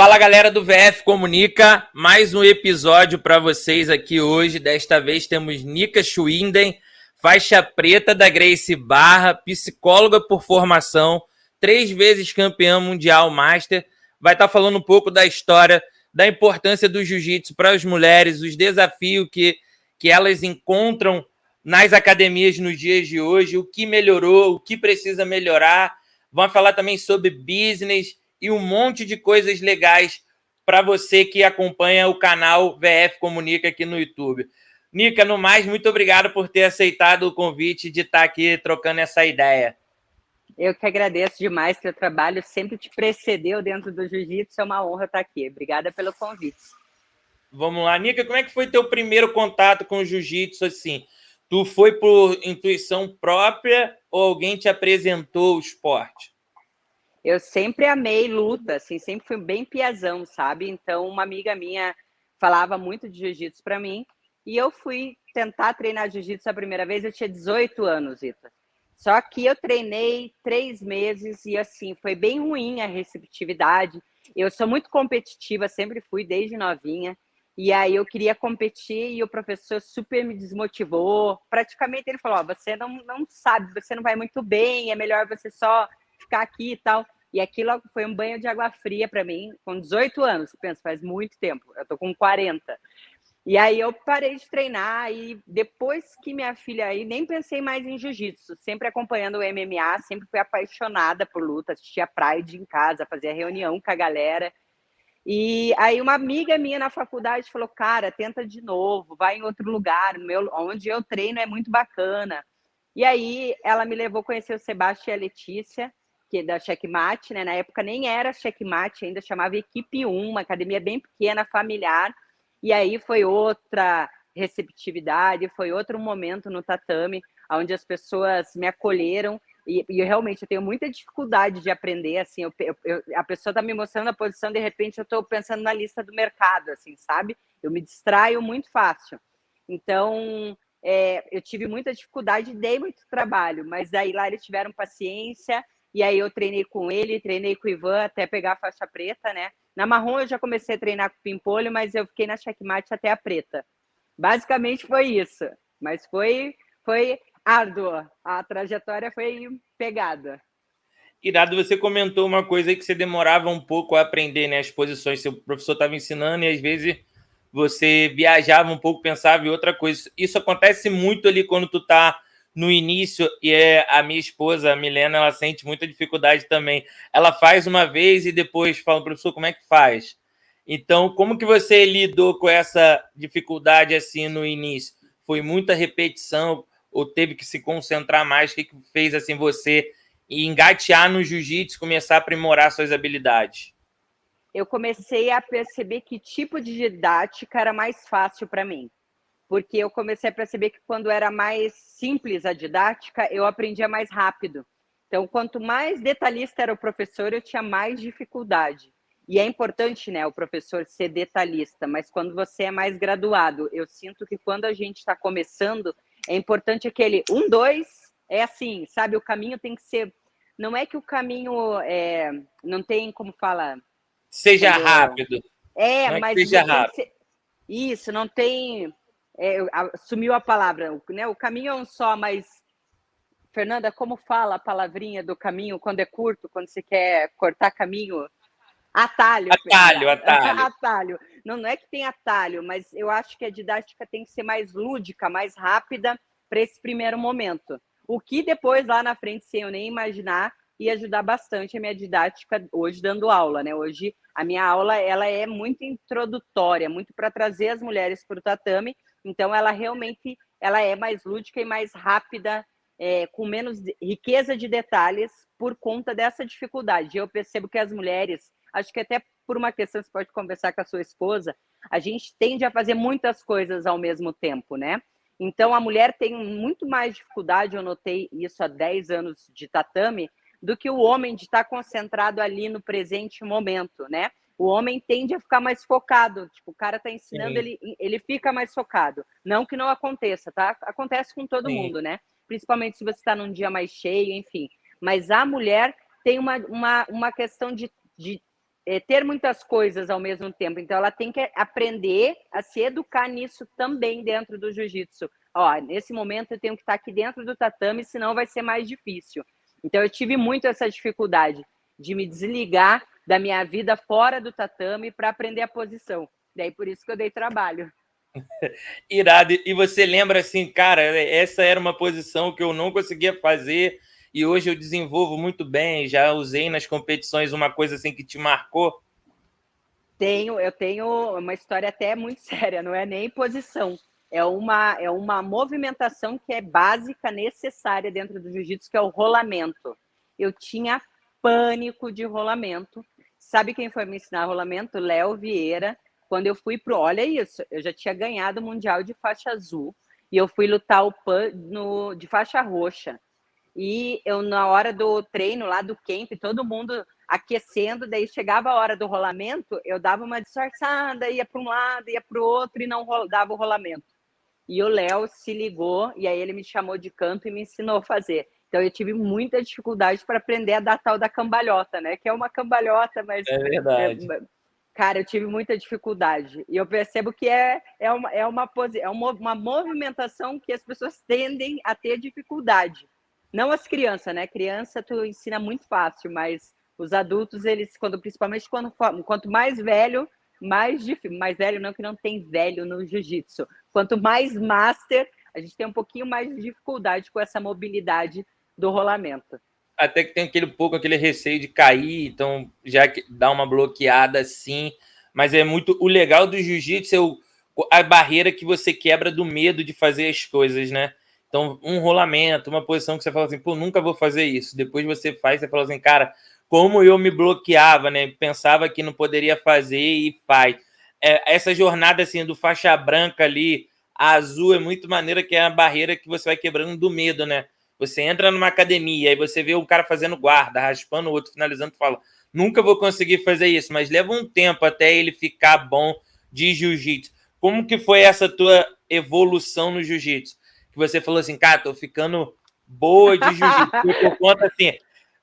Fala galera do VF Comunica, mais um episódio para vocês aqui hoje. Desta vez temos Nica Schwinden, faixa preta da Gracie Barra, psicóloga por formação, 3 vezes campeã mundial master. Vai estar falando um pouco da história, da importância do jiu-jitsu para as mulheres, os desafios que elas encontram nas academias nos dias de hoje, o que melhorou, o que precisa melhorar. Vamos falar também sobre business e um monte de coisas legais para você que acompanha o canal VF Comunica aqui no YouTube. Nica, no mais, muito obrigado por ter aceitado o convite de estar aqui trocando essa ideia. Eu que agradeço demais teu trabalho, sempre te precedeu dentro do jiu-jitsu, é uma honra estar aqui. Obrigada pelo convite. Vamos lá, Nica, como é que foi teu primeiro contato com o jiu-jitsu assim? Tu foi por intuição própria ou alguém te apresentou o esporte? Eu sempre amei luta, assim, sempre fui bem piazão, sabe? Então, uma amiga minha falava muito de jiu-jitsu para mim e eu fui tentar treinar jiu-jitsu a primeira vez, eu tinha 18 anos, Ita. Só que eu treinei 3 meses e, assim, foi bem ruim a receptividade. Eu sou muito competitiva, sempre fui, desde novinha. E aí eu queria competir e o professor super me desmotivou. Praticamente ele falou, você não sabe, você não vai muito bem, é melhor você só ficar aqui e tal. E aquilo foi um banho de água fria para mim, com 18 anos. Penso, faz muito tempo, eu tô com 40. E aí eu parei de treinar e depois que minha filha aí, nem pensei mais em jiu-jitsu, sempre acompanhando o MMA, sempre fui apaixonada por luta, assistia Pride em casa, fazia reunião com a galera. E aí uma amiga minha na faculdade falou, cara, tenta de novo, vai em outro lugar, onde eu treino é muito bacana. E aí ela me levou a conhecer o Sebastião e a Letícia, que é da Checkmate, né? Na época nem era Checkmate, ainda chamava Equipe 1, uma academia bem pequena, familiar. E aí foi outra receptividade, foi outro momento no tatame, onde as pessoas me acolheram. E eu realmente eu tenho muita dificuldade de aprender, assim, a pessoa está me mostrando a posição, de repente eu estou pensando na lista do mercado, assim, sabe? Eu me distraio muito fácil. Então, eu tive muita dificuldade, dei muito trabalho, mas daí lá eles tiveram paciência, e aí eu treinei com ele, treinei com o Ivan até pegar a faixa preta, né? Na marrom eu já comecei a treinar com o Pimpolho, mas eu fiquei na checkmate até a preta. Basicamente foi isso, mas foi árdua, a trajetória foi pegada. Irado, você comentou uma coisa aí que você demorava um pouco a aprender, né? As posições, seu professor estava ensinando e às vezes você viajava um pouco, pensava em outra coisa. Isso acontece muito ali quando tu tá no início e a minha esposa, a Milena, ela sente muita dificuldade também. Ela faz uma vez e depois fala, professor, como é que faz? Então, como que você lidou com essa dificuldade assim no início? Foi muita repetição ou teve que se concentrar mais? O que fez assim você engatear no jiu-jitsu, começar a aprimorar suas habilidades? Eu comecei a perceber que tipo de didática era mais fácil para mim. Porque eu comecei a perceber que quando era mais simples a didática, eu aprendia mais rápido. Então, quanto mais detalhista era o professor, eu tinha mais dificuldade. E é importante, né, o professor ser detalhista, mas quando você é mais graduado, eu sinto que quando a gente está começando, é importante aquele 1, 2, é assim, sabe? O caminho tem que ser. Não é que o caminho não tem, como fala. Seja Quando... rápido. Não é que mas seja tem que rápido. ser. Isso, não tem. Sumiu a palavra, né? O caminho é um só, mas. Fernanda, como fala a palavrinha do caminho quando é curto, quando você quer cortar caminho? Atalho, Atalho, obrigada. atalho. Atalho. Não é que tem atalho, mas eu acho que a didática tem que ser mais lúdica, mais rápida para esse primeiro momento. O que depois, lá na frente, sem eu nem imaginar, ia ajudar bastante a minha didática hoje dando aula, né? Hoje a minha aula ela é muito introdutória, muito para trazer as mulheres para o tatame, então ela realmente ela é mais lúdica e mais rápida, com menos riqueza de detalhes por conta dessa dificuldade. Eu percebo que as mulheres, acho que até por uma questão, você pode conversar com a sua esposa, a gente tende a fazer muitas coisas ao mesmo tempo, né? Então, a mulher tem muito mais dificuldade, eu notei isso há 10 anos de tatame, do que o homem de estar concentrado ali no presente momento, né? O homem tende a ficar mais focado, tipo, o cara está ensinando, Sim, ele fica mais focado. Não que não aconteça, tá? Acontece com todo sim. mundo, né? Principalmente se você está num dia mais cheio, enfim. Mas a mulher tem uma questão de ter muitas coisas ao mesmo tempo. Então, ela tem que aprender a se educar nisso também dentro do jiu-jitsu. Ó, nesse momento eu tenho que estar aqui dentro do tatame, senão vai ser mais difícil. Então, eu tive muito essa dificuldade de me desligar da minha vida fora do tatame para aprender a posição. Daí, por isso que eu dei trabalho. Irado. E você lembra assim, cara, essa era uma posição que eu não conseguia fazer e hoje eu desenvolvo muito bem, já usei nas competições uma coisa assim que te marcou? Eu tenho uma história até muito séria, não é nem posição. É uma movimentação que é básica, necessária dentro do jiu-jitsu, que é o rolamento. Eu tinha pânico de rolamento. Sabe quem foi me ensinar rolamento? Léo Vieira. Quando eu fui pro... Olha isso, eu já tinha ganhado o Mundial de faixa azul e eu fui lutar o PAN de faixa roxa. E eu, na hora do treino lá do camp, todo mundo aquecendo, daí chegava a hora do rolamento, eu dava uma disfarçada, ia para um lado, ia para o outro e não dava o rolamento. E o Léo se ligou, e aí ele me chamou de canto e me ensinou a fazer. Então eu tive muita dificuldade para aprender a dar tal da cambalhota, né? Que é uma cambalhota, mas... É verdade. Cara, eu tive muita dificuldade. E eu percebo que uma movimentação que as pessoas tendem a ter dificuldade. Não as crianças, né? Criança tu ensina muito fácil, mas os adultos, eles, principalmente quanto mais velho, mais difícil. Mais velho não, que não tem velho no jiu-jitsu. Quanto mais master, a gente tem um pouquinho mais de dificuldade com essa mobilidade do rolamento. Até que tem aquele receio de cair, então já dá uma bloqueada assim. Mas é muito... O legal do jiu-jitsu é a barreira que você quebra do medo de fazer as coisas, né? Então, um rolamento, uma posição que você fala assim, pô, nunca vou fazer isso. Depois você faz, você fala assim, cara, como eu me bloqueava, né? Pensava que não poderia fazer e faz. Essa jornada, assim, do faixa branca ali, a azul, é muito maneira, que é a barreira que você vai quebrando do medo, né? Você entra numa academia, aí você vê um cara fazendo guarda, raspando o outro, finalizando, fala, nunca vou conseguir fazer isso, mas leva um tempo até ele ficar bom de jiu-jitsu. Como que foi essa tua evolução no jiu-jitsu? Que você falou assim, cara, tô ficando boa de jiu-jitsu. Por conta, assim,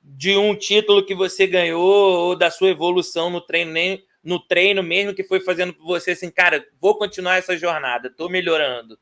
de um título que você ganhou ou da sua evolução no treino, nem no treino mesmo, que foi fazendo por você assim, cara, vou continuar essa jornada, tô melhorando.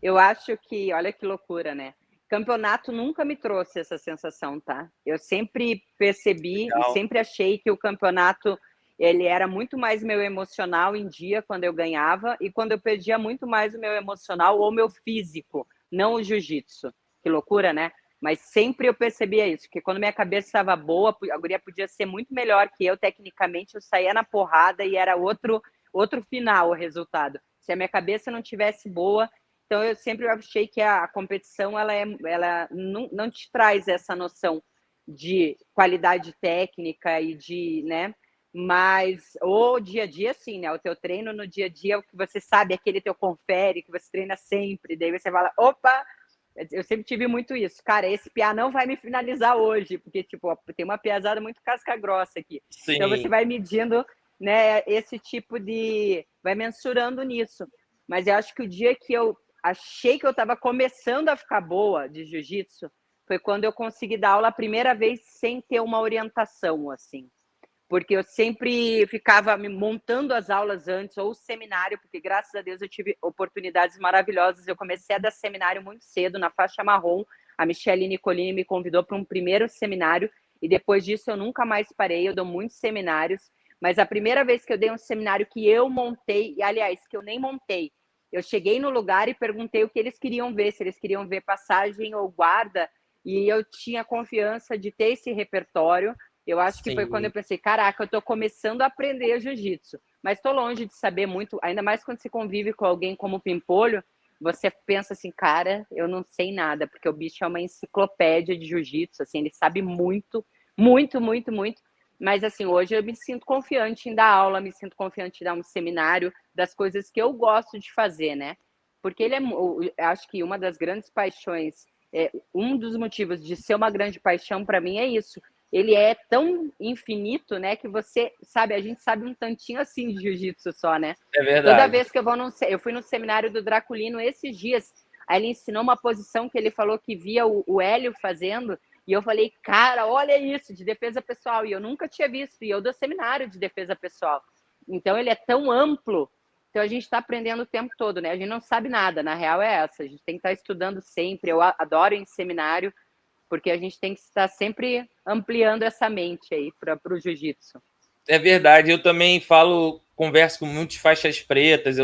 Eu acho que, olha que loucura, né? Campeonato nunca me trouxe essa sensação, tá? Eu sempre percebi e sempre achei que o campeonato ele era muito mais meu emocional em dia quando eu ganhava e quando eu perdia muito mais o meu emocional ou meu físico, não o jiu-jitsu. Que loucura, né? Mas sempre eu percebia isso, que quando minha cabeça estava boa, a guria podia ser muito melhor que eu tecnicamente, eu saía na porrada e era outro final o resultado. Se a minha cabeça não tivesse boa, então, eu sempre achei que a competição ela não te traz essa noção de qualidade técnica e de, né? Mas o dia a dia, sim, né? O teu treino no dia a dia, o que você sabe, aquele teu confere, que você treina sempre. Daí você fala, opa, eu sempre tive muito isso. Cara, esse piá não vai me finalizar hoje, porque, tipo, tem uma piazada muito casca grossa aqui. Sim. Então, você vai medindo, né, esse tipo de... Vai mensurando nisso. Mas eu acho que o dia que eu achei que eu estava começando a ficar boa de jiu-jitsu foi quando eu consegui dar aula a primeira vez sem ter uma orientação, assim. Porque eu sempre ficava me montando as aulas antes, ou o seminário, porque graças a Deus eu tive oportunidades maravilhosas. Eu comecei a dar seminário muito cedo, na faixa marrom. A Michele Nicolini me convidou para um primeiro seminário, e depois disso eu nunca mais parei. Eu dou muitos seminários, mas a primeira vez que eu dei um seminário que eu montei, e aliás, que eu nem montei, eu cheguei no lugar e perguntei o que eles queriam ver, se eles queriam ver passagem ou guarda, e eu tinha confiança de ter esse repertório. Eu acho que foi quando eu pensei, caraca, eu estou começando a aprender jiu-jitsu, mas estou longe de saber muito, ainda mais quando você convive com alguém como o Pimpolho, você pensa assim, cara, eu não sei nada, porque o bicho é uma enciclopédia de jiu-jitsu, assim, ele sabe muito, muito, muito, muito. Mas, assim, hoje eu me sinto confiante em dar aula, me sinto confiante em dar um seminário das coisas que eu gosto de fazer, né? Porque ele acho que uma das grandes paixões, um dos motivos de ser uma grande paixão para mim é isso. Ele é tão infinito, né, que você sabe, a gente sabe um tantinho assim de jiu-jitsu só, né? É verdade. Toda vez que eu fui no seminário do Draculino esses dias, aí ele ensinou uma posição que ele falou que via o Hélio fazendo, E eu falei, cara, olha isso, de defesa pessoal. E eu nunca tinha visto, e eu dou seminário de defesa pessoal. Então, ele é tão amplo, então a gente está aprendendo o tempo todo, né? A gente não sabe nada, na real é essa. A gente tem que estar estudando sempre. Eu adoro ir em seminário, porque a gente tem que estar sempre ampliando essa mente aí para o jiu-jitsu. É verdade, eu também converso com muitos faixas pretas,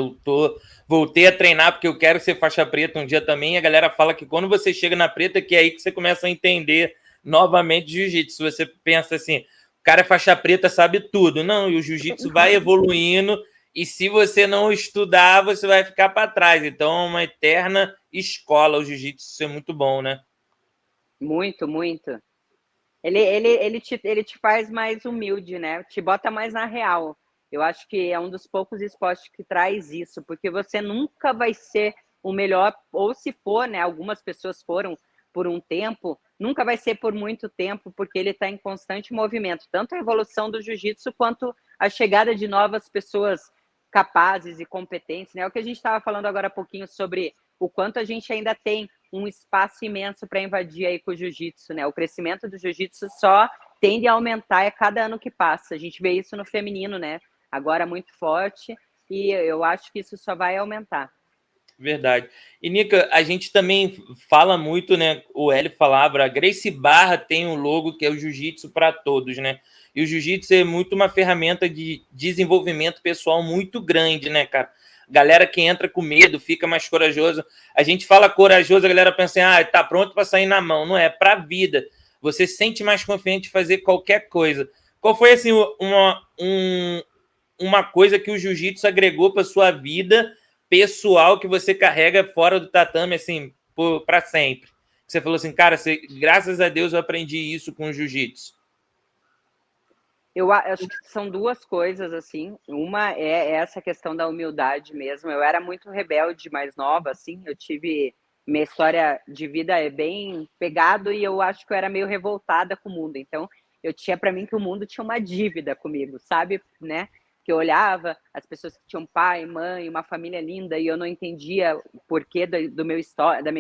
voltei a treinar porque eu quero ser faixa preta um dia também, e a galera fala que quando você chega na preta, que é aí que você começa a entender novamente jiu-jitsu. Você pensa assim, o cara é faixa preta, sabe tudo. Não, e o jiu-jitsu vai evoluindo, e se você não estudar, você vai ficar para trás. Então é uma eterna escola o jiu-jitsu, isso é muito bom, né? Muito, muito. Ele te faz mais humilde, né? Te bota mais na real. Eu acho que é um dos poucos esportes que traz isso, porque você nunca vai ser o melhor, ou se for, né? Algumas pessoas foram por um tempo, nunca vai ser por muito tempo, porque ele está em constante movimento, tanto a evolução do jiu-jitsu quanto a chegada de novas pessoas capazes e competentes, né? O que a gente estava falando agora há pouquinho sobre o quanto a gente ainda tem um espaço imenso para invadir aí com o jiu-jitsu, né? O crescimento do jiu-jitsu só tende a aumentar a cada ano que passa. A gente vê isso no feminino, né? Agora muito forte, e eu acho que isso só vai aumentar. Verdade. E, Nica, a gente também fala muito, né? O Hélio falava, a Gracie Barra tem um logo que é o Jiu-Jitsu para todos, né? E o Jiu-Jitsu é muito uma ferramenta de desenvolvimento pessoal muito grande, né, cara? Galera que entra com medo, fica mais corajoso. A gente fala corajoso, a galera pensa assim, tá pronto para sair na mão. Não é, para a vida. Você se sente mais confiante de fazer qualquer coisa. Qual foi, assim, uma coisa que o Jiu-Jitsu agregou para sua vida pessoal que você carrega fora do tatame, assim, para sempre? Você falou assim, cara, graças a Deus eu aprendi isso com o jiu-jitsu. Eu acho que são duas coisas, assim. Uma é essa questão da humildade mesmo. Eu era muito rebelde, mais nova, assim. Eu tive... Minha história de vida é bem pegado e eu acho que eu era meio revoltada com o mundo. Então, eu tinha para mim que o mundo tinha uma dívida comigo, sabe? Né? Que eu olhava as pessoas que tinham pai, mãe, uma família linda e eu não entendia o porquê da minha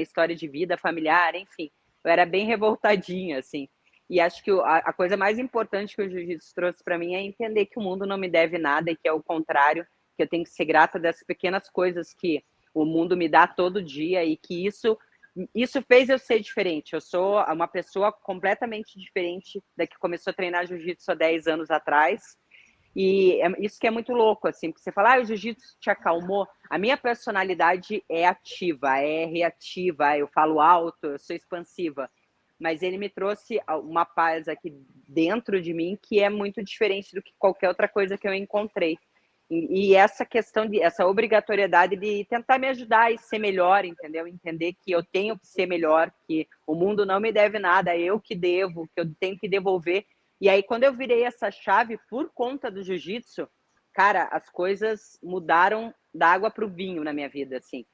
história de vida familiar, enfim. Eu era bem revoltadinha, assim. E acho que a coisa mais importante que o jiu-jitsu trouxe para mim é entender que o mundo não me deve nada e que é o contrário, que eu tenho que ser grata dessas pequenas coisas que o mundo me dá todo dia e que isso fez eu ser diferente. Eu sou uma pessoa completamente diferente da que começou a treinar jiu-jitsu há 10 anos atrás. E isso que é muito louco, assim, porque você fala, o jiu-jitsu te acalmou. A minha personalidade é ativa, é reativa, eu falo alto, eu sou expansiva. Mas ele me trouxe uma paz aqui dentro de mim que é muito diferente do que qualquer outra coisa que eu encontrei. E essa questão essa obrigatoriedade de tentar me ajudar e ser melhor, entendeu? Entender que eu tenho que ser melhor, que o mundo não me deve nada, é eu que devo, que eu tenho que devolver. E aí, quando eu virei essa chave por conta do jiu-jitsu, cara, as coisas mudaram da água para o vinho na minha vida, assim.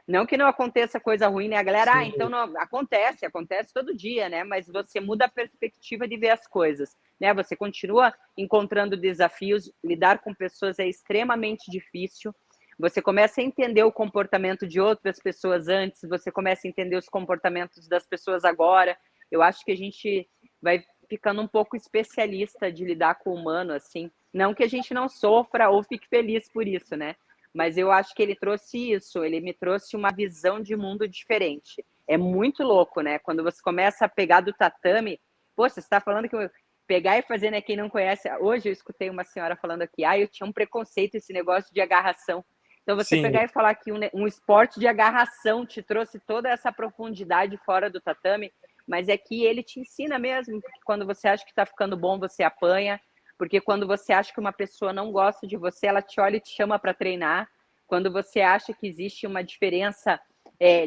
Não que não aconteça coisa ruim, né? A galera, então não acontece todo dia, né? Mas você muda a perspectiva de ver as coisas, né? Você continua encontrando desafios, lidar com pessoas é extremamente difícil. Você começa a entender o comportamento de outras pessoas antes, você começa a entender os comportamentos das pessoas agora. Eu acho que a gente vai ficando um pouco especialista de lidar com o humano, assim. Não que a gente não sofra ou fique feliz por isso, né? Mas eu acho que ele trouxe isso, ele me trouxe uma visão de mundo diferente. É muito louco, né? Quando você começa a pegar do tatame, poxa, você está falando que eu pegar e fazer, né? Quem não conhece, hoje eu escutei uma senhora falando aqui, eu tinha um preconceito esse negócio de agarração. Então você Sim. pegar e falar que um esporte de agarração te trouxe toda essa profundidade fora do tatame, mas é que ele te ensina mesmo, porque quando você acha que está ficando bom, você apanha, porque quando você acha que uma pessoa não gosta de você, ela te olha e te chama para treinar. Quando você acha que existe uma diferença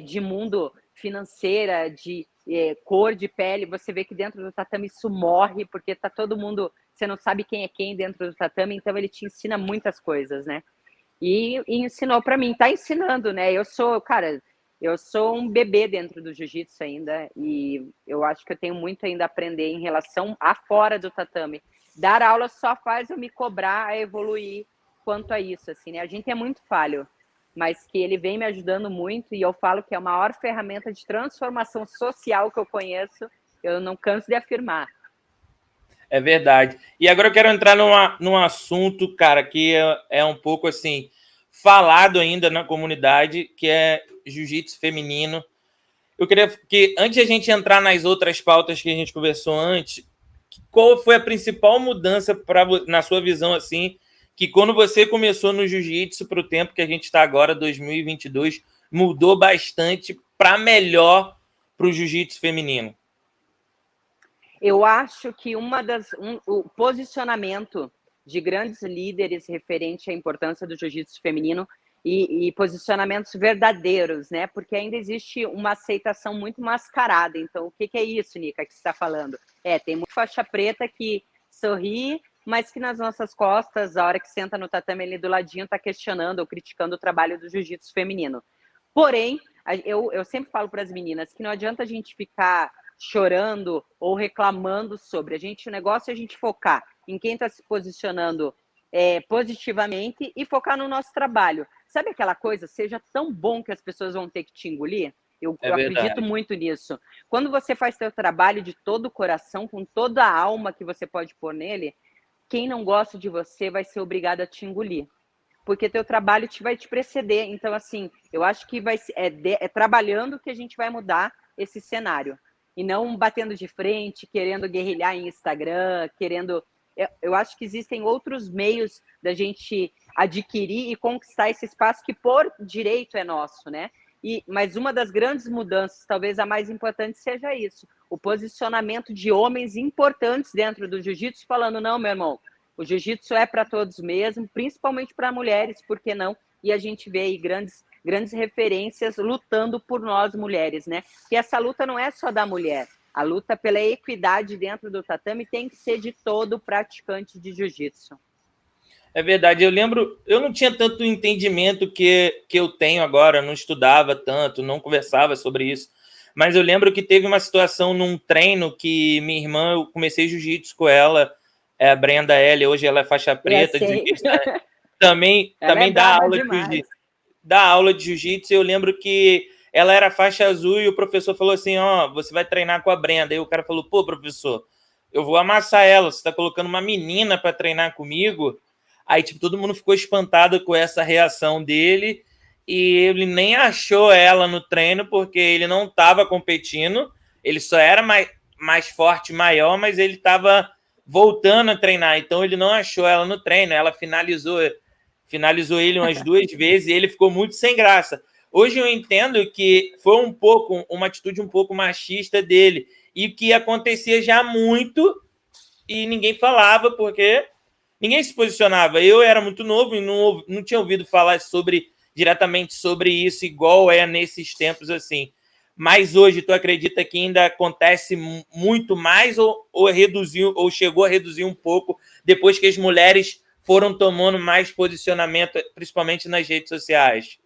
de mundo financeira, de cor de pele, você vê que dentro do tatame isso morre, porque tá todo mundo, você não sabe quem é quem dentro do tatame, então ele te ensina muitas coisas, né? E ensinou para mim, tá ensinando, né? Eu sou um bebê dentro do jiu-jitsu ainda, e eu acho que eu tenho muito ainda a aprender em relação a fora do tatame. Dar aula só faz eu me cobrar a evoluir quanto a isso, assim, né? A gente é muito falho, mas que ele vem me ajudando muito, e eu falo que é a maior ferramenta de transformação social que eu conheço, eu não canso de afirmar. É verdade. E agora eu quero entrar num assunto, cara, que é um pouco assim, falado ainda na comunidade, que é jiu-jitsu feminino. Eu queria que, antes de a gente entrar nas outras pautas que a gente conversou antes, qual foi a principal mudança na sua visão, assim, que quando você começou no jiu-jitsu para o tempo que a gente está agora, 2022, mudou bastante para melhor para o jiu-jitsu feminino? Eu acho que o posicionamento de grandes líderes referente à importância do jiu-jitsu feminino e posicionamentos verdadeiros, né? Porque ainda existe uma aceitação muito mascarada. Então, o que é isso, Nica, que você está falando? Tem muita faixa preta que sorri, mas que nas nossas costas, a hora que senta no tatame ali do ladinho, está questionando ou criticando o trabalho do jiu-jitsu feminino. Porém, eu sempre falo para as meninas que não adianta a gente ficar chorando ou reclamando sobre. O negócio é a gente focar em quem está se posicionando positivamente e focar no nosso trabalho. Sabe aquela coisa? Seja tão bom que as pessoas vão ter que te engolir? Eu acredito muito nisso. Quando você faz seu trabalho de todo o coração, com toda a alma que você pode pôr nele, quem não gosta de você vai ser obrigado a te engolir. Porque teu trabalho vai te preceder. Então, assim, eu acho que é trabalhando que a gente vai mudar esse cenário. E não batendo de frente, querendo guerrilhar em Instagram, querendo... Eu acho que existem outros meios da gente adquirir e conquistar esse espaço que, por direito, é nosso, né? Mas uma das grandes mudanças, talvez a mais importante, seja isso. O posicionamento de homens importantes dentro do jiu-jitsu, falando, não, meu irmão, o jiu-jitsu é para todos mesmo, principalmente para mulheres, por que não? E a gente vê aí grandes referências lutando por nós mulheres, né? E essa luta não é só da mulher. A luta pela equidade dentro do tatame tem que ser de todo praticante de jiu-jitsu. É verdade. Eu não tinha tanto entendimento que eu tenho agora, não estudava tanto, não conversava sobre isso. Mas eu lembro que teve uma situação num treino que minha irmã, eu comecei jiu-jitsu com ela, é a Brenda L, hoje ela é faixa preta de jiu-jitsu, também dá aula de jiu-jitsu. Dá aula de jiu-jitsu, eu lembro que ela era faixa azul e o professor falou assim, você vai treinar com a Brenda. Aí o cara falou, pô, professor, eu vou amassar ela, você está colocando uma menina para treinar comigo? Aí, tipo, todo mundo ficou espantado com essa reação dele e ele nem achou ela no treino porque ele não estava competindo, ele só era mais forte, maior, mas ele estava voltando a treinar, então ele não achou ela no treino, ela finalizou ele umas 2 vezes e ele ficou muito sem graça. Hoje eu entendo que foi uma atitude um pouco machista dele e que acontecia já muito e ninguém falava porque ninguém se posicionava. Eu era muito novo e não tinha ouvido falar diretamente sobre isso, igual é nesses tempos assim. Mas hoje, tu acredita que ainda acontece muito mais ou reduziu, ou chegou a reduzir um pouco depois que as mulheres foram tomando mais posicionamento, principalmente nas redes sociais?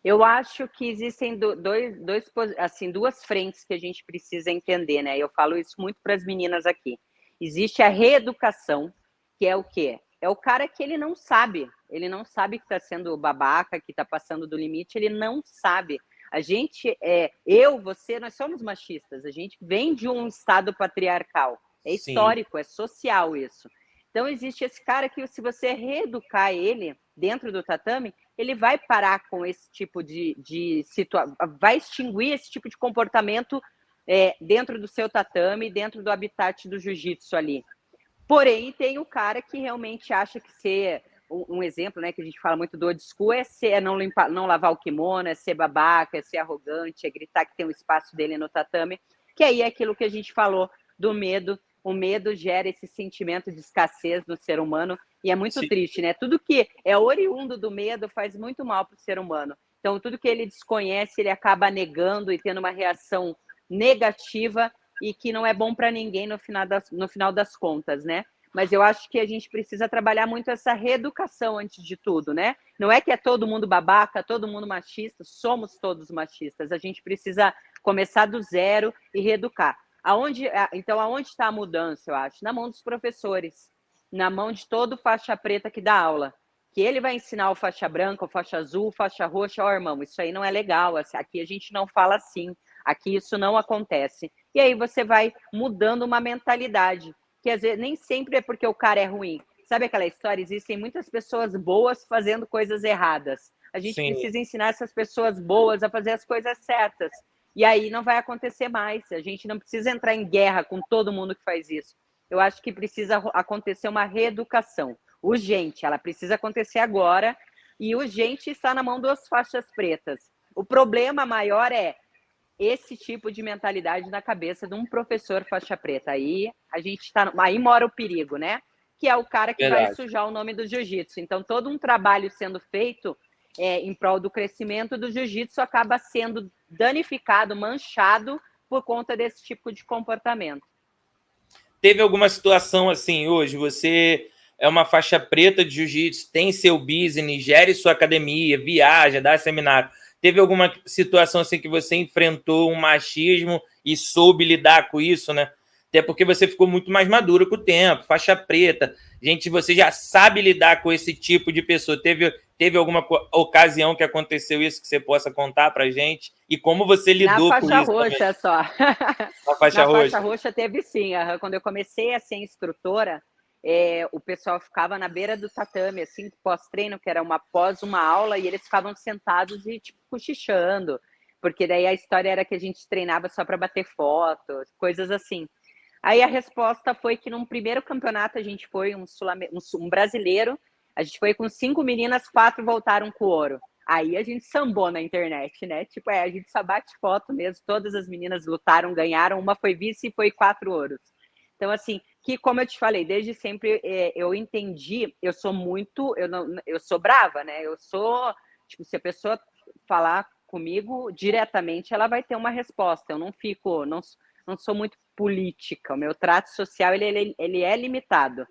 Eu acho que existem duas frentes que a gente precisa entender, né? Eu falo isso muito para as meninas aqui. Existe a reeducação, que é o quê? É o cara que ele não sabe que está sendo babaca, que está passando do limite, ele não sabe. A gente, você, nós somos machistas, a gente vem de um estado patriarcal, é histórico, sim, é social isso. Então existe esse cara que, se você reeducar ele dentro do tatame, ele vai parar com esse tipo de situação, vai extinguir esse tipo de comportamento dentro do seu tatame, dentro do habitat do jiu-jitsu ali. Porém, tem o cara que realmente acha que ser um exemplo, né, que a gente fala muito do old school, é não lavar o kimono, é ser babaca, é ser arrogante, é gritar que tem um espaço dele no tatame, que aí é aquilo que a gente falou do medo. O medo gera esse sentimento de escassez no ser humano e é muito, sim, triste, né? Tudo que é oriundo do medo faz muito mal para o ser humano. Então, tudo que ele desconhece, ele acaba negando e tendo uma reação negativa e que não é bom para ninguém no final das contas, né? Mas eu acho que a gente precisa trabalhar muito essa reeducação antes de tudo, né? Não é que é todo mundo babaca, todo mundo machista, somos todos machistas. A gente precisa começar do zero e reeducar. Então, aonde está a mudança, eu acho? Na mão dos professores, na mão de todo faixa preta que dá aula. Que ele vai ensinar o faixa branca, o faixa azul, faixa roxa, irmão, isso aí não é legal, aqui a gente não fala assim, aqui isso não acontece. E aí você vai mudando uma mentalidade, que às vezes nem sempre é porque o cara é ruim. Sabe aquela história? Existem muitas pessoas boas fazendo coisas erradas. A gente Sim, precisa ensinar essas pessoas boas a fazer as coisas certas. E aí não vai acontecer mais. A gente não precisa entrar em guerra com todo mundo que faz isso. Eu acho que precisa acontecer uma reeducação urgente. Ela precisa acontecer agora e urgente está na mão das faixas pretas. O problema maior é esse tipo de mentalidade na cabeça de um professor faixa preta. Aí a gente tá, aí mora o perigo, né? Que é o cara que vai verdade. sujar o nome do jiu-jitsu. Então, todo um trabalho sendo feito em prol do crescimento do jiu-jitsu acaba sendo danificado, manchado por conta desse tipo de comportamento. Teve alguma situação assim hoje? Você é uma faixa preta de jiu-jitsu, tem seu business, gere sua academia, viaja, dá seminário. Teve alguma situação assim que você enfrentou um machismo e soube lidar com isso, né? Até porque você ficou muito mais maduro com o tempo, faixa preta. Gente, você já sabe lidar com esse tipo de pessoa. Teve alguma ocasião que aconteceu isso que você possa contar pra gente? E como você Na lidou com faixa isso também? roxa só. Na faixa Na faixa roxa? roxa teve sim. Quando eu comecei a ser instrutora, o pessoal ficava na beira do tatame, assim, pós-treino, que era após uma aula, e eles ficavam sentados e, tipo, cochichando, porque daí a história era que a gente treinava só para bater foto, coisas assim. Aí a resposta foi que num primeiro campeonato a gente foi um brasileiro, a gente foi com 5 meninas, 4 voltaram com ouro. Aí a gente sambou na internet, né? Tipo, a gente só bate foto mesmo, todas as meninas lutaram, ganharam, uma foi vice e foi 4 ouros. Então, assim, que como eu te falei, desde sempre eu entendi, eu sou muito, eu sou brava, né? Eu sou, tipo, se a pessoa falar comigo diretamente, ela vai ter uma resposta. Eu não fico, não sou muito política. O meu trato social ele é limitado.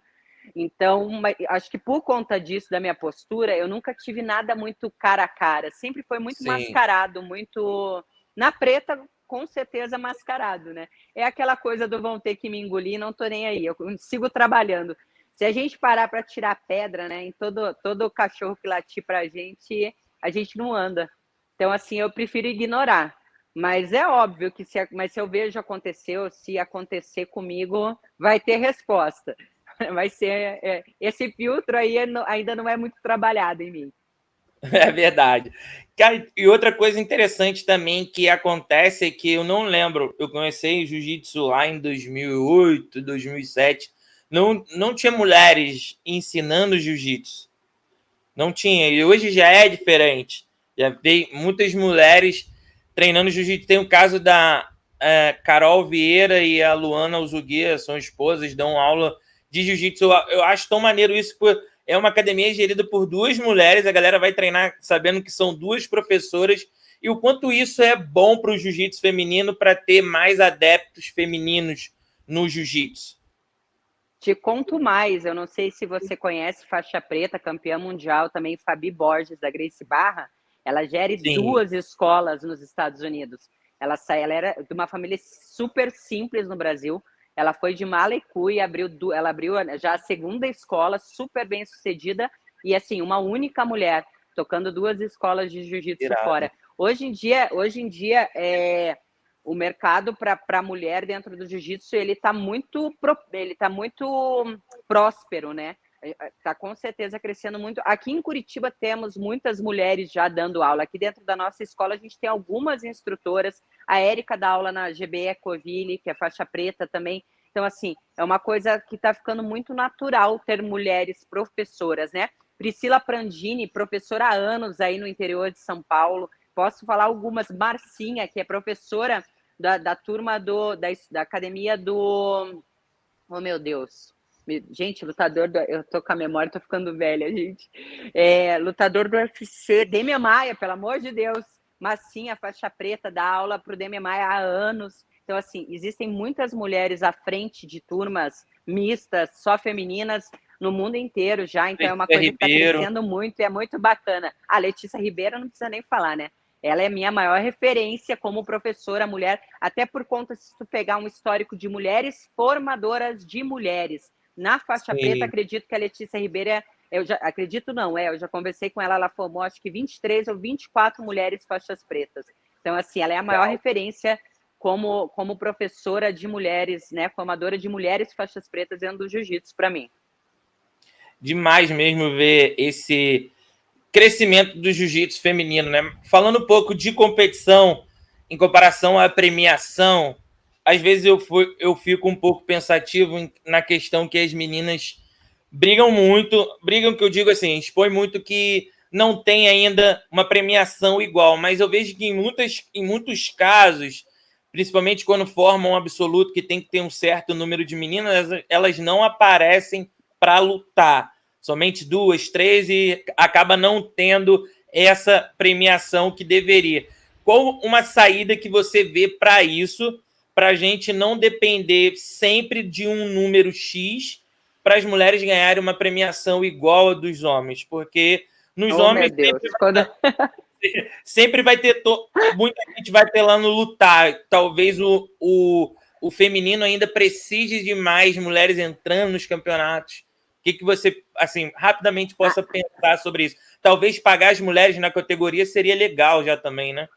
Então, acho que por conta disso, da minha postura, eu nunca tive nada muito cara a cara. Sempre foi muito Sim. mascarado, muito na preta, com certeza mascarado, né? É aquela coisa do vão ter que me engolir, não tô nem aí. Eu sigo trabalhando. Se a gente parar para tirar pedra, né, em todo cachorro que latir para a gente não anda. Então, assim, eu prefiro ignorar. Mas é óbvio que mas se eu vejo aconteceu, se acontecer comigo, vai ter resposta. Vai ser. Esse filtro aí ainda não é muito trabalhado em mim. É verdade. Cara, e outra coisa interessante também que acontece é que eu não lembro, eu comecei jiu-jitsu lá em 2008, 2007, não tinha mulheres ensinando jiu-jitsu, não tinha, e hoje já é diferente, já tem muitas mulheres treinando jiu-jitsu, tem o caso da Carol Vieira e a Luana Uzuguia, são esposas, dão aula de jiu-jitsu, eu acho tão maneiro isso, é uma academia gerida por duas mulheres, a galera vai treinar sabendo que são duas professoras, e o quanto isso é bom para o jiu-jitsu feminino para ter mais adeptos femininos no jiu-jitsu. Te conto mais, eu não sei se você conhece faixa preta, campeã mundial também, Fabi Borges, da Gracie Barra. Ela gere Sim, 2 escolas nos Estados Unidos. Ela era de uma família super simples no Brasil. Ela foi de Malecu e ela abriu já a segunda escola, super bem sucedida, e assim, uma única mulher, tocando 2 escolas de jiu-jitsu irado. fora. Hoje em dia o mercado para a mulher dentro do jiu-jitsu ele tá muito próspero, né? Está com certeza crescendo muito. Aqui em Curitiba temos muitas mulheres já dando aula. Aqui dentro da nossa escola a gente tem algumas instrutoras. A Érica dá aula na GB Ecoville, que é faixa preta também. Então, assim, é uma coisa que está ficando muito natural ter mulheres professoras, né? Priscila Prandini, professora há anos aí no interior de São Paulo. Posso falar algumas. Marcinha, que é professora da turma da academia do. Oh, meu Deus. Gente, lutador do. Eu tô com a memória, tô ficando velha, gente. Lutador do UFC, Demian Maia, pelo amor de Deus. Massinha, faixa preta, dá aula pro Demian Maia há anos. Então, assim, existem muitas mulheres à frente de turmas mistas, só femininas, no mundo inteiro já. Então, é uma Letícia coisa que está Ribeiro. crescendo muito e é muito bacana. A Letícia Ribeiro não precisa nem falar, né? Ela é minha maior referência como professora mulher, até por conta, se tu pegar um histórico de mulheres formadoras de mulheres. Na faixa preta, Sim, acredito que a Letícia Ribeiro eu já acredito não, eu já conversei com ela, ela formou acho que 23 ou 24 mulheres faixas pretas. Então, assim, ela é a maior referência como professora de mulheres, né, formadora de mulheres faixas pretas dentro do jiu-jitsu para mim. Demais mesmo ver esse crescimento do jiu-jitsu feminino, né? Falando um pouco de competição em comparação à premiação, às vezes eu fico um pouco pensativo na questão que as meninas brigam muito, que eu digo assim, expõe muito que não tem ainda uma premiação igual, mas eu vejo que em muitos casos, principalmente quando formam um absoluto que tem que ter um certo número de meninas, elas não aparecem para lutar. Somente 2, 3 e acaba não tendo essa premiação que deveria. Qual uma saída que você vê para isso, para a gente não depender sempre de um número X para as mulheres ganharem uma premiação igual a dos homens? Porque nos homens meu Deus. sempre vai ter muita gente vai ter lá no lutar. Talvez o feminino ainda precise de mais mulheres entrando nos campeonatos. O que você, assim, rapidamente possa pensar sobre isso? Talvez pagar as mulheres na categoria seria legal já também, né?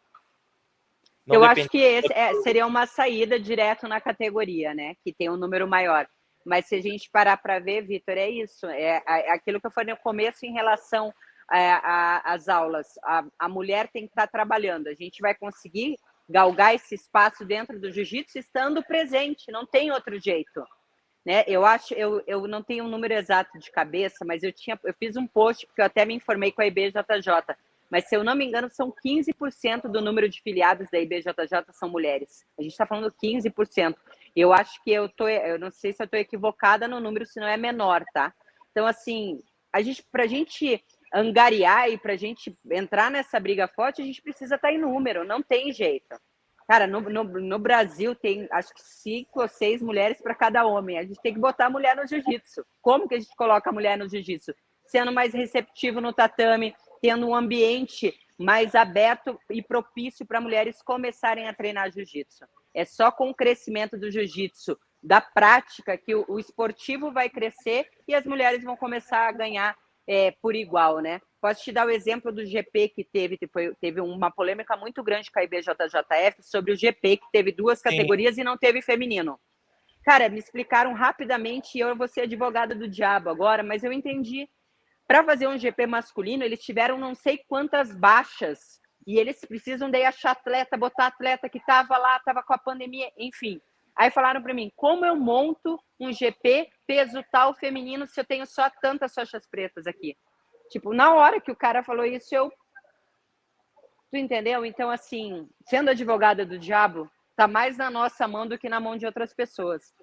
Eu acho que esse seria uma saída direto na categoria, né? Que tem um número maior. Mas se a gente parar para ver, Vitor, é isso. É aquilo que eu falei no começo em relação às aulas. A mulher tem que estar trabalhando. A gente vai conseguir galgar esse espaço dentro do jiu-jitsu estando presente. Não tem outro jeito. Né? Eu não tenho um número exato de cabeça, mas eu fiz um post, porque eu até me informei com a IBJJ, mas se eu não me engano, são 15% do número de filiados da IBJJ são mulheres. A gente está falando 15%. Eu acho que eu não sei se eu estou equivocada no número, se não é menor, tá? Então, assim, para a gente angariar e para a gente entrar nessa briga forte, a gente precisa estar em número, não tem jeito. Cara, no Brasil tem acho que 5 ou 6 mulheres para cada homem. A gente tem que botar a mulher no jiu-jitsu. Como que a gente coloca a mulher no jiu-jitsu? Sendo mais receptivo no tatame, tendo um ambiente mais aberto e propício para mulheres começarem a treinar jiu-jitsu. É só com o crescimento do jiu-jitsu, da prática, que o esportivo vai crescer e as mulheres vão começar a ganhar por igual, né? Posso te dar o exemplo do GP que teve uma polêmica muito grande com a IBJJF sobre o GP, que teve 2 categorias e não teve feminino. Cara, me explicaram rapidamente e eu vou ser advogada do diabo agora, mas eu entendi. Para fazer um GP masculino, eles tiveram não sei quantas baixas e eles precisam daí achar atleta, botar atleta que estava lá, estava com a pandemia, enfim. Aí falaram para mim, como eu monto um GP peso tal feminino se eu tenho só tantas faixas pretas aqui? Tipo, na hora que o cara falou isso, tu entendeu? Então, assim, sendo advogada do diabo, tá mais na nossa mão do que na mão de outras pessoas.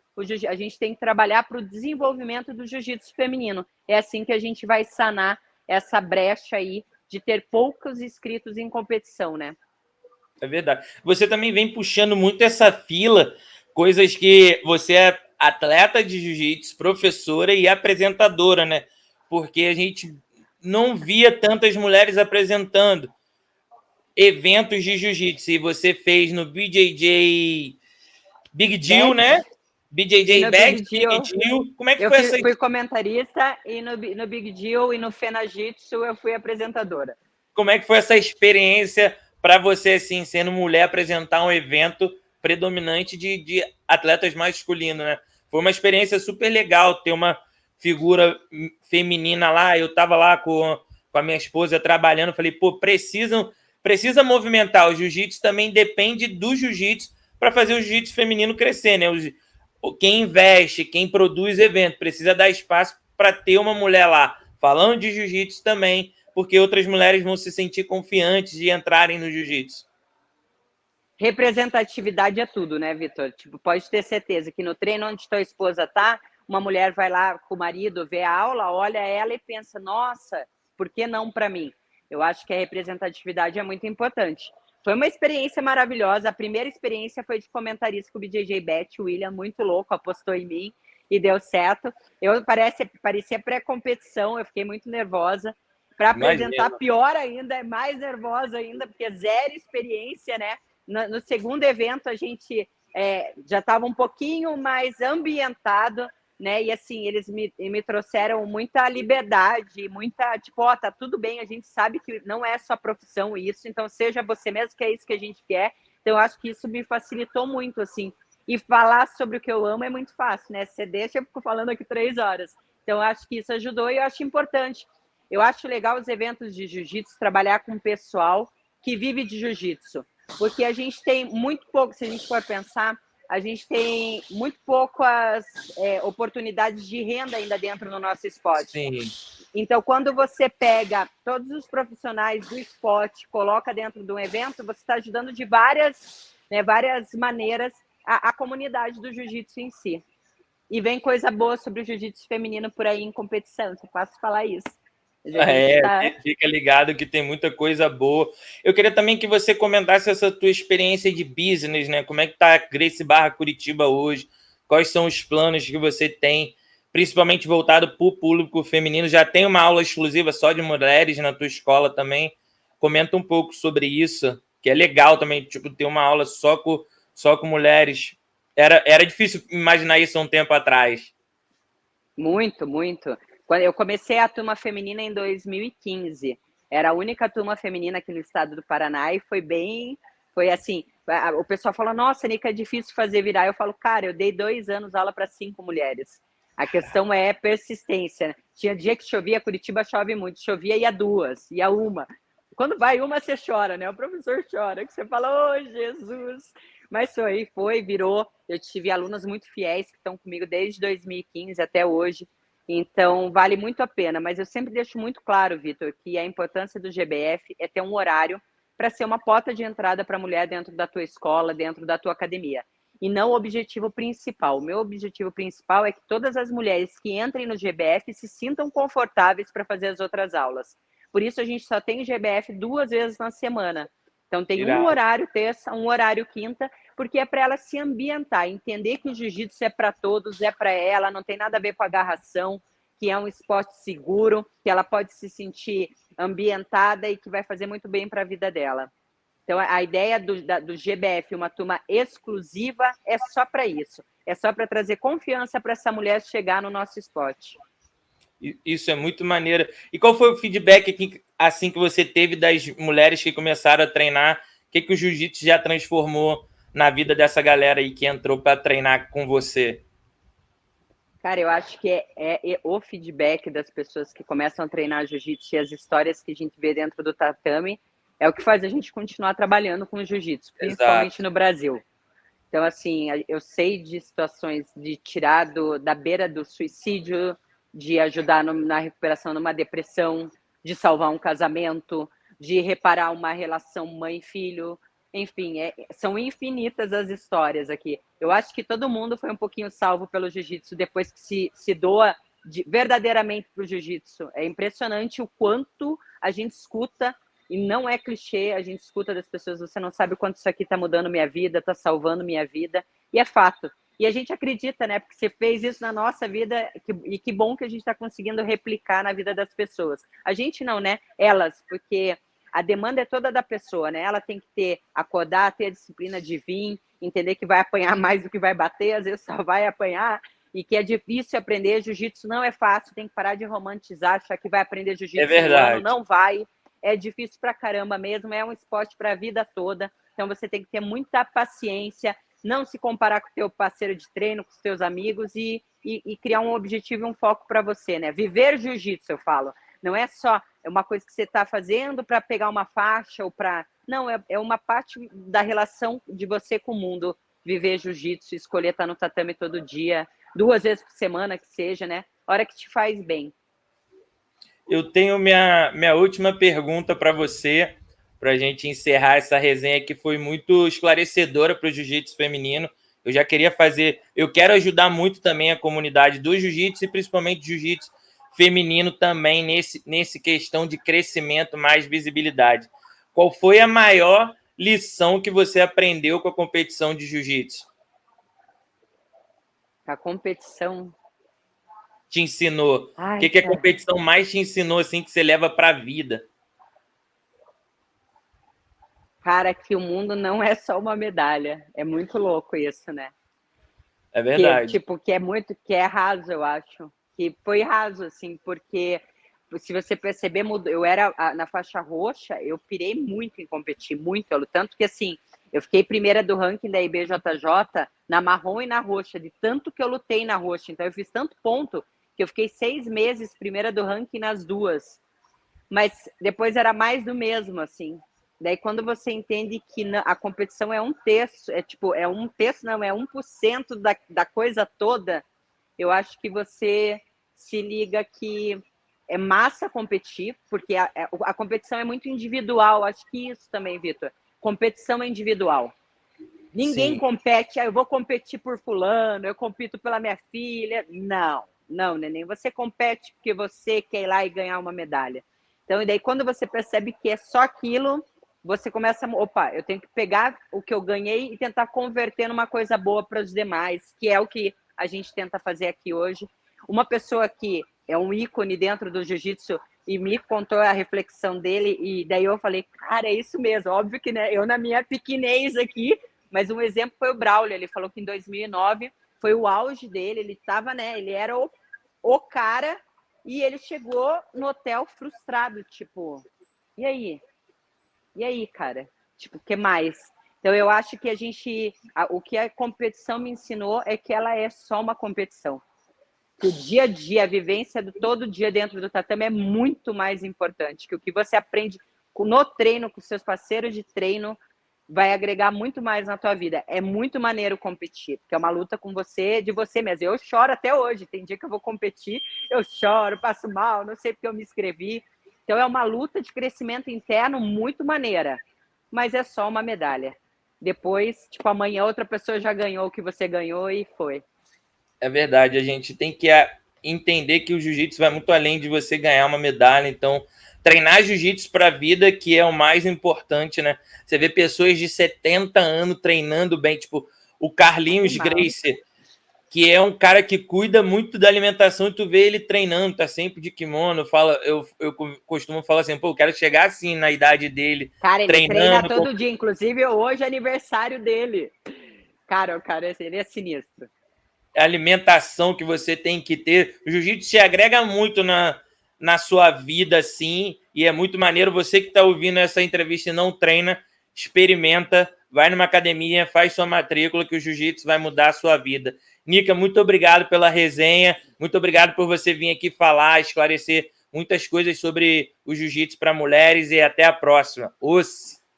A gente tem que trabalhar para o desenvolvimento do jiu-jitsu feminino. É assim que a gente vai sanar essa brecha aí de ter poucos inscritos em competição, né? É verdade. Você também vem puxando muito essa fila, coisas que você é atleta de jiu-jitsu, professora e apresentadora, né? Porque a gente não via tantas mulheres apresentando eventos de jiu-jitsu. E você fez no BJJ Big Deal, né? BJJ Big Deal. Como é que foi essa? Eu fui comentarista e no Big Deal e no Fenajitsu eu fui apresentadora. Como é que foi essa experiência para você, assim, sendo mulher, apresentar um evento predominante de atletas masculinos, né? Foi uma experiência super legal ter uma figura feminina lá. Eu estava lá com a minha esposa trabalhando, falei, pô, precisa movimentar. O jiu-jitsu também depende do jiu-jitsu para fazer o jiu-jitsu feminino crescer, né? Quem investe, quem produz evento, precisa dar espaço para ter uma mulher lá falando de jiu-jitsu também, porque outras mulheres vão se sentir confiantes de entrarem no jiu-jitsu. Representatividade é tudo, né, Vitor? Tipo, pode ter certeza que no treino onde tua esposa tá, uma mulher vai lá com o marido, vê a aula, olha ela e pensa, nossa, por que não para mim? Eu acho que a representatividade é muito importante. Foi uma experiência maravilhosa. A primeira experiência foi de comentarista com o BJJ Bet, o William, muito louco, apostou em mim e deu certo. Parecia pré-competição, eu fiquei muito nervosa. Para apresentar, pior ainda, é mais nervosa ainda, porque zero experiência, né? No segundo evento, a gente já estava um pouquinho mais ambientado, né? E assim, eles me trouxeram muita liberdade, muita, tipo, ó, tá tudo bem, a gente sabe que não é só profissão isso, então seja você mesmo, que é isso que a gente quer. Então, eu acho que isso me facilitou muito, assim. E falar sobre o que eu amo é muito fácil, né? Você deixa, eu fico falando aqui 3 horas. Então, eu acho que isso ajudou e eu acho importante. Eu acho legal os eventos de jiu-jitsu, trabalhar com o pessoal que vive de jiu-jitsu. Porque a gente tem muito pouco, se a gente for pensar, a gente tem muito poucas oportunidades de renda ainda dentro do nosso esporte. Sim. Então, quando você pega todos os profissionais do esporte, coloca dentro de um evento, você está ajudando de várias maneiras a comunidade do jiu-jitsu em si. E vem coisa boa sobre o jiu-jitsu feminino por aí em competição, só posso falar isso. Fica ligado que tem muita coisa boa. Eu queria também que você comentasse essa tua experiência de business, né? Como é que tá a Gracie Barra Curitiba hoje? Quais são os planos que você tem, principalmente voltado para o público feminino? Já tem uma aula exclusiva só de mulheres na tua escola também? Comenta um pouco sobre isso, que é legal também, tipo, ter uma aula só com mulheres. Era difícil imaginar isso há um tempo atrás. Muito, muito. Quando eu comecei a turma feminina em 2015, era a única turma feminina aqui no estado do Paraná e foi assim, o pessoal falou, nossa, Nica, é difícil fazer virar. Eu falo, cara, eu dei 2 anos aula para 5 mulheres. A questão é persistência. Né? Tinha dia que chovia, Curitiba chove muito, chovia ia 2, ia uma. Quando vai uma, você chora, né? O professor chora, que você fala, oh, Jesus. Mas virou. Eu tive alunas muito fiéis que estão comigo desde 2015 até hoje. Então, vale muito a pena. Mas eu sempre deixo muito claro, Vitor, que a importância do GBF é ter um horário para ser uma porta de entrada para a mulher dentro da tua escola, dentro da tua academia. E não o objetivo principal. O meu objetivo principal é que todas as mulheres que entrem no GBF se sintam confortáveis para fazer as outras aulas. Por isso, a gente só tem GBF 2 vezes na semana. Então, tem Irado. um horário terça, um horário quinta, porque é para ela se ambientar, entender que o jiu-jitsu é para todos, é para ela, não tem nada a ver com agarração, que é um esporte seguro, que ela pode se sentir ambientada e que vai fazer muito bem para a vida dela. Então, a ideia do GBF, uma turma exclusiva, é só para isso. É só para trazer confiança para essa mulher chegar no nosso esporte. Isso é muito maneiro. E qual foi o feedback assim que você teve das mulheres que começaram a treinar? O que o jiu-jitsu já transformou na vida dessa galera aí que entrou para treinar com você? Cara, eu acho que é o feedback das pessoas que começam a treinar jiu-jitsu e as histórias que a gente vê dentro do tatame é o que faz a gente continuar trabalhando com o jiu-jitsu, principalmente no Brasil. Então, assim, eu sei de situações de tirar da beira do suicídio, de ajudar na recuperação numa depressão, de salvar um casamento, de reparar uma relação mãe-filho. Enfim, são infinitas as histórias aqui. Eu acho que todo mundo foi um pouquinho salvo pelo jiu-jitsu depois que se doa verdadeiramente para o jiu-jitsu. É impressionante o quanto a gente escuta, e não é clichê, a gente escuta das pessoas, você não sabe o quanto isso aqui está mudando minha vida, está salvando minha vida, e é fato. E a gente acredita, né? Porque você fez isso na nossa vida, e que bom que a gente está conseguindo replicar na vida das pessoas. A gente não, né? Elas, porque a demanda é toda da pessoa, né? Ela tem que acordar, ter a disciplina de vir, entender que vai apanhar mais do que vai bater, às vezes só vai apanhar, e que é difícil aprender. Jiu-jitsu não é fácil, tem que parar de romantizar, achar que vai aprender jiu-jitsu em um ano, não vai. É difícil pra caramba mesmo, é um esporte para a vida toda, então você tem que ter muita paciência, não se comparar com o teu parceiro de treino, com os teus amigos e criar um objetivo e um foco para você, né? Viver jiu-jitsu, eu falo. Não é só uma coisa que você está fazendo para pegar uma faixa ou para... Não, é uma parte da relação de você com o mundo, viver jiu-jitsu, escolher estar no tatame todo dia, 2 vezes por semana que seja, né? Hora que te faz bem. Eu tenho minha última pergunta para você, para a gente encerrar essa resenha que foi muito esclarecedora para o jiu-jitsu feminino. Eu quero ajudar muito também a comunidade do jiu-jitsu e principalmente jiu-jitsu feminino também nesse questão de crescimento, mais visibilidade. Qual foi a maior lição que você aprendeu com a competição de jiu-jitsu? A competição te ensinou? O que a competição mais te ensinou assim que você leva para a vida? Cara, que o mundo não é só uma medalha. É muito louco isso, né? É verdade. Que é raso, eu acho. Que foi raso, assim, porque se você perceber, eu era na faixa roxa, eu pirei muito em competir, muito, tanto que assim, Eu fiquei primeira do ranking da IBJJ na marrom e na roxa, de tanto que eu lutei na roxa. Então eu fiz tanto ponto que eu fiquei 6 meses primeira do ranking nas duas. Mas depois era mais do mesmo, assim. Daí quando você entende que a competição é um terço, é um terço, não, é 1% da coisa toda, eu acho que você se liga que é massa competir, porque a competição é muito individual. Acho que isso também, Vitor. Competição é individual. Ninguém compete, eu vou competir por fulano, eu compito pela minha filha. Não, neném. Você compete porque você quer ir lá e ganhar uma medalha. Então, e daí quando você percebe que é só aquilo, você começa, opa, eu tenho que pegar o que eu ganhei e tentar converter numa coisa boa para os demais, que é o que a gente tenta fazer aqui hoje. Uma pessoa que é um ícone dentro do jiu-jitsu e me contou a reflexão dele, e daí eu falei, cara, é isso mesmo, óbvio que né, eu na minha pequenez aqui, mas um exemplo foi o Braulio. Ele falou que em 2009 foi o auge dele, ele estava, né, ele era o cara, e ele chegou no hotel frustrado, tipo, e aí? E aí, cara? Tipo, o que mais? Então, eu acho que o que a competição me ensinou é que ela é só uma competição. Que o dia a dia, a vivência do todo dia dentro do tatame é muito mais importante, que o que você aprende no treino, com seus parceiros de treino, vai agregar muito mais na tua vida. É muito maneiro competir, porque é uma luta com você, de você mesmo. Eu choro até hoje, tem dia que eu vou competir, eu choro, passo mal, não sei porque eu me inscrevi. Então é uma luta de crescimento interno muito maneira, mas é só uma medalha. Depois, tipo, amanhã outra pessoa já ganhou o que você ganhou e foi. É verdade, a gente tem que entender que o jiu-jitsu vai muito além de você ganhar uma medalha. Então, treinar jiu-jitsu para a vida, que é o mais importante, né? Você vê pessoas de 70 anos treinando bem, tipo o Carlinhos Gracie, que é um cara que cuida muito da alimentação, e tu vê ele treinando, tá sempre de kimono. Eu costumo falar assim, pô, eu quero chegar assim na idade dele, cara, ele treinando. Treina todo dia, inclusive hoje é aniversário dele. Cara, o cara, ele é sinistro. A alimentação que você tem que ter. O jiu-jitsu se agrega muito na sua vida, sim, e é muito maneiro. Você que está ouvindo essa entrevista e não treina, experimenta, vai numa academia, faz sua matrícula, que o jiu-jitsu vai mudar a sua vida. Nica, muito obrigado pela resenha, muito obrigado por você vir aqui falar, esclarecer muitas coisas sobre o jiu-jitsu para mulheres, e até a próxima.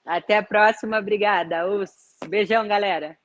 Até a próxima, obrigada. Beijão, galera.